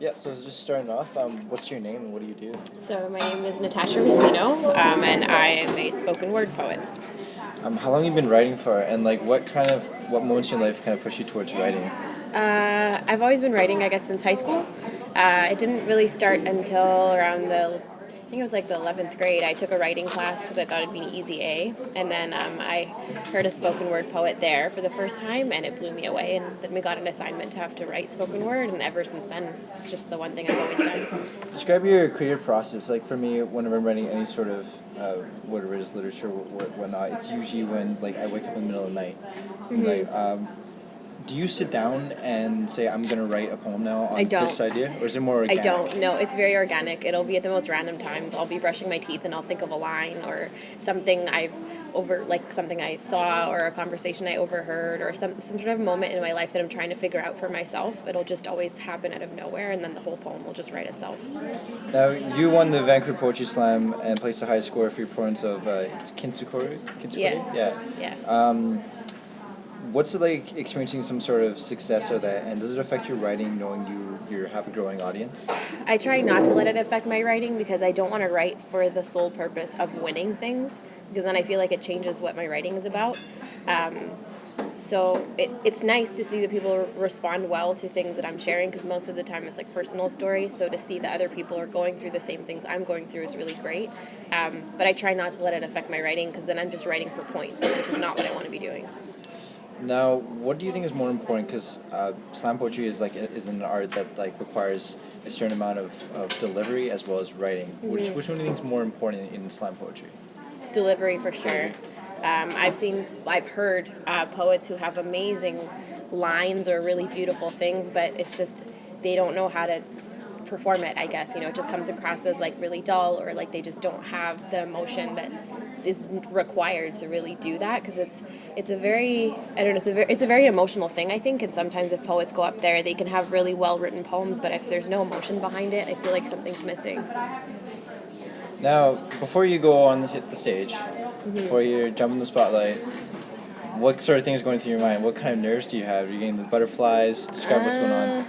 Yeah, so just starting off, what's your name and what do you do? So my name is Natasha Receno, and I am a spoken word poet. How long have you been writing for, and like what moments in your life kind of push you towards writing? I've always been writing, I guess, since high school. It didn't really start until around I think it was like the 11th grade. I took a writing class because I thought it'd be an easy A. And then I heard a spoken word poet there for the first time, and it blew me away. And then we got an assignment to have to write spoken word, and ever since then, it's just the one thing I've always done. Describe your creative process. Like for me, whenever I'm writing any sort of whatever it is, literature, whatnot, it's usually when like I wake up in the middle of the night. Mm-hmm. Like, do you sit down and say, I'm going to write a poem now on I don't. this idea? Or is it more organic? I don't. No, it's very organic. It'll be at the most random times. I'll be brushing my teeth and I'll think of a line or something something I saw or a conversation I overheard or some sort of moment in my life that I'm trying to figure out for myself. It'll just always happen out of nowhere, and then the whole poem will just write itself. Now, you won the Vancouver Poetry Slam and placed a high score for your performance of it's Kintsukuroi? Yeah. Yeah. What's it like experiencing some sort of success or that, and does it affect your writing knowing you have a growing audience? I try not to let it affect my writing because I don't want to write for the sole purpose of winning things, because then I feel like it changes what my writing is about. So it's nice to see that people respond well to things that I'm sharing, because most of the time it's like personal stories. So to see that other people are going through the same things I'm going through is really great. But I try not to let it affect my writing, because then I'm just writing for points, which is not what I want to be doing. Now, what do you think is more important? Because slam poetry is an art that like requires a certain amount of delivery as well as writing. Mm-hmm. Which one do you think is more important in slam poetry? Delivery for sure. I've heard poets who have amazing lines or really beautiful things, but it's just they don't know how to perform it. I guess it just comes across as like really dull, or like they just don't have the emotion that is required to really do that, because it's a very, I don't know, it's a very emotional thing, I think. And sometimes if poets go up there, they can have really well written poems, but if there's no emotion behind it, I feel like something's missing. Now, before you go on hit the stage, before you jump in the spotlight, what sort of things are going through your mind? What kind of nerves do you have? Are you getting the butterflies? Describe what's going on.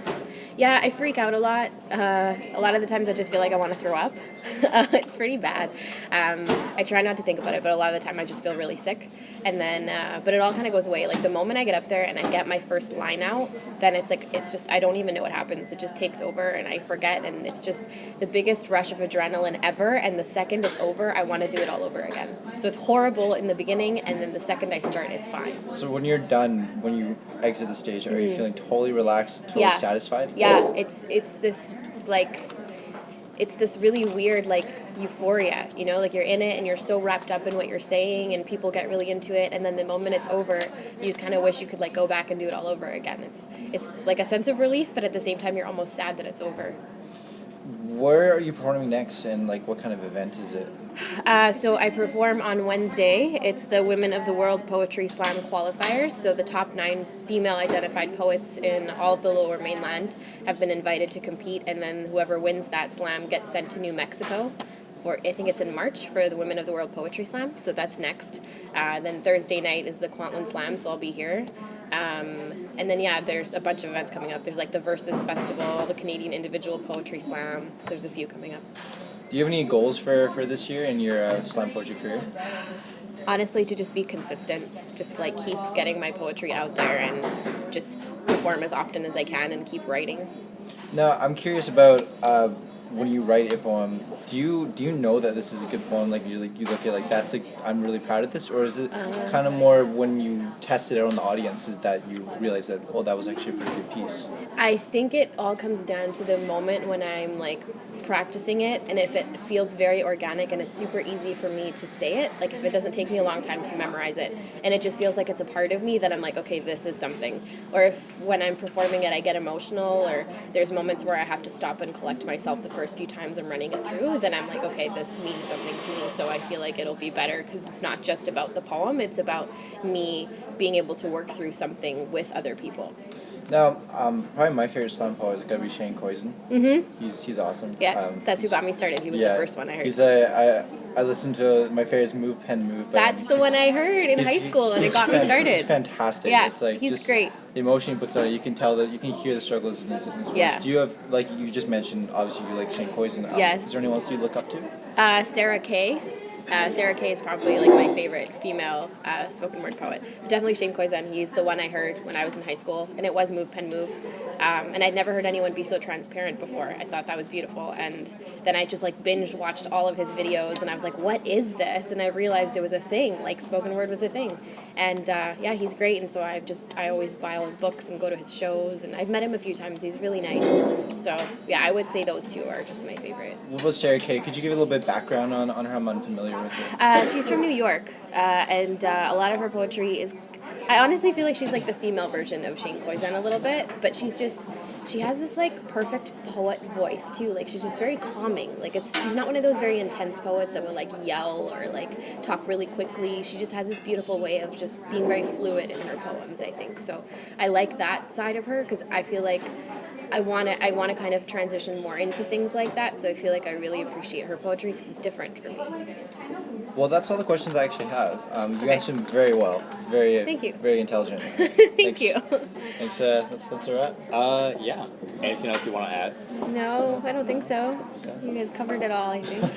Yeah, I freak out a lot. A lot of the times I just feel like I want to throw up. It's pretty bad. I try not to think about it, but a lot of the time I just feel really sick. And then, but it all kind of goes away. Like the moment I get up there and I get my first line out, then it's just, I don't even know what happens. It just takes over and I forget. And it's just the biggest rush of adrenaline ever. And the second it's over, I want to do it all over again. So it's horrible in the beginning, and then the second I start, it's fine. So when you're done, when you exit the stage, are you feeling totally relaxed, totally satisfied? Yeah, it's this like, it's this really weird like euphoria, like you're in it and you're so wrapped up in what you're saying, and people get really into it, and then the moment it's over, you just kind of wish you could like go back and do it all over again. It's like a sense of relief, but at the same time you're almost sad that it's over. Where are you performing next, and like what kind of event is it? So I perform on Wednesday. It's the Women of the World Poetry Slam qualifiers. So the top 9 female-identified poets in all of the Lower Mainland have been invited to compete, and then whoever wins that slam gets sent to New Mexico for, I think it's in March, for the Women of the World Poetry Slam. So that's next. Then Thursday night is the Kwantlen Slam, so I'll be here. And then, there's a bunch of events coming up. There's like the Versus Festival, the Canadian Individual Poetry Slam. So there's a few coming up. Do you have any goals for this year in your slam poetry career? Honestly, to just be consistent. Just like keep getting my poetry out there and just perform as often as I can and keep writing. Now, I'm curious about when you write a poem, do you know that this is a good poem? Like you look at like that's like I'm really proud of this, or is it kind of more when you test it out on the audience is that you realize that that was actually a pretty good piece? I think it all comes down to the moment when I'm like practicing it, and if it feels very organic and it's super easy for me to say it, like if it doesn't take me a long time to memorize it and it just feels like it's a part of me, then I'm like, okay, this is something. Or if when I'm performing it I get emotional, or there's moments where I have to stop and collect myself the first few times I'm running it through, then I'm like, okay, this means something to me, so I feel like it'll be better, because it's not just about the poem, it's about me being able to work through something with other people. Now, probably my favorite slam poet is going to be Shane Koizen. Mm-hmm. He's awesome. Yeah, that's who got me started. He was the first one I heard. I listened to my favorite is Move Pen Move. by That's him. the one I heard in He's- high school, and it he's got me started. He's fantastic. Yeah, It's like he's just great. the emotion he puts out. You can tell that you can hear the struggles in his voice. Yeah. Do you have, like you just mentioned, obviously you like Shane Poison. Yes. Is there anyone else you look up to? Sarah Kay. Sarah Kay is probably like my favorite female spoken word poet. Definitely Shane Koizan. He's the one I heard when I was in high school, and it was Move Pen Move. And I'd never heard anyone be so transparent before. I thought that was beautiful. And then I just like binge watched all of his videos, and I was like, what is this? And I realized it was a thing, like spoken word was a thing. And yeah, he's great. And so I always buy all his books and go to his shows, and I've met him a few times. He's really nice. So yeah, I would say those two are just my favorite. What was Sarah Kay? Could you give a little bit of background on her? I'm unfamiliar with her. She's from New York, and a lot of her poetry is. I honestly feel like she's like the female version of Shane Koizan a little bit, but she has this like perfect poet voice too. Like she's just very calming. Like she's not one of those very intense poets that will like yell or like talk really quickly. She just has this beautiful way of just being very fluid in her poems, I think. So I like that side of her because I feel like I want to kind of transition more into things like that. So I feel like I really appreciate her poetry because it's different for me. Well, that's all the questions I actually have. You Okay. answered them very well. Thank you. Very intelligent. Thank you. Thanks. That's a wrap. Yeah. Anything else you want to add? No, I don't think so. You guys covered it all, I think.